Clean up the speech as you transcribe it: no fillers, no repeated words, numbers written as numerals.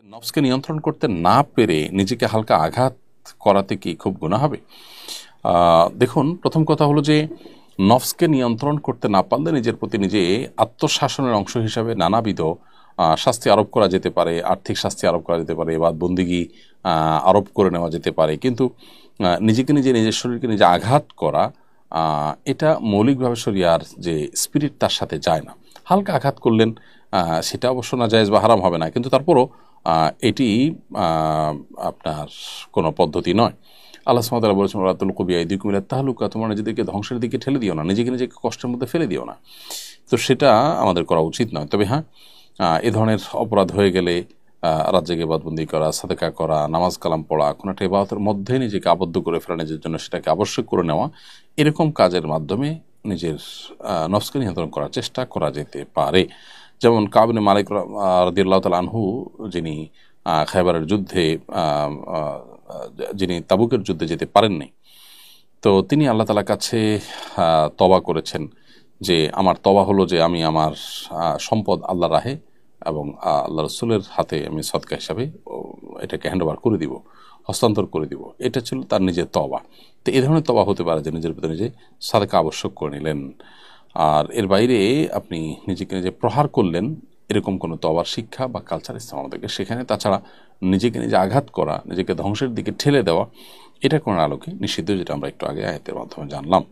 নফসকে নিয়ন্ত্রণ করতে না পেরে নিজেকে হালকা আঘাত করাতে কি খুব গুনাহ হবে? দেখুন, প্রথম কথা হলো যে নফসকে নিয়ন্ত্রণ করতে না পারলে নিজের প্রতি নিজে আত্মশাসনের অংশ হিসাবে নানাবিধ শাস্তি আরোপ করা যেতে পারে, আর্থিক শাস্তি আরোপ করা যেতে পারে বা বন্দিগি আরোপ করে নেওয়া যেতে পারে। কিন্তু নিজেকে নিজের শরীরকে নিজে আঘাত করা, এটা মৌলিকভাবে শরিয়ার যে স্পিরিট তার সাথে যায় না। হালকা আঘাত করলেন, সেটা অবশ্য না জায়েজ বা হারাম হবে না, কিন্তু তারপরও এটি আপনার কোনো পদ্ধতি নয়। আল্লাহ সুবহানাহু ওয়া তাআলা বলেছেন, ওয়ালা তুলকু বিআইদিকুম ইলা তাহলুকা, তোমরা নিজেদেরকে ধ্বংসের দিকে ঠেলে দিও না, নিজেকে কষ্টের মধ্যে ফেলে দিও না। তো সেটা আমাদের করা উচিত নয়। তবে হ্যাঁ, এ ধরনের অপরাধ হয়ে গেলে রাত জেগে বাদবন্দি করা, সাদেকা করা, নামাজ কালাম পড়া, কোনো একটা ইবাদতের মধ্যে নিজেকে আবদ্ধ করে ফেলা, নিজের জন্য সেটাকে আবশ্যক করে নেওয়া, এরকম কাজের মাধ্যমে নিজের নফসকে নিয়ন্ত্রণ করার চেষ্টা করা যেতে পারে। যেমন কাব ইবনে মালিক রাদিয়াল্লাহু তাআলা আনহু, যিনি খায়বারের যুদ্ধে যিনি তাবুকের যুদ্ধে যেতে পারেননি, তো তিনি আল্লাহ তাআলার কাছে তওবা করেছেন যে আমার তওবা হলো যে আমি আমার সম্পদ আল্লাহর রাহে এবং আল্লাহ রসুলের হাতে আমি সদকা হিসাবে এটাকে হ্যান্ডওভার করে দিব, হস্তান্তর করে দিব। এটা ছিল তার নিজের তওবা। তো এই ধরনের তওবা হতে পারে যে নিজের ভিতরে নিজে সাদেকা আবশ্যক করে নিলেন। আর এর বাইরে আপনি নিজেকে নিজে প্রহার করলেন, এরকম কোনো তওবার শিক্ষা বা কালচার ইসলাম আমাদেরকে সেখানে। তাছাড়া নিজেকে নিজে আঘাত করা, নিজেকে ধ্বংসের দিকে ঠেলে দেওয়া, এটা কোন আলোকে নিষিদ্ধ, যেটা আমরা একটু আগে আয়াতের মাধ্যমে জানলাম।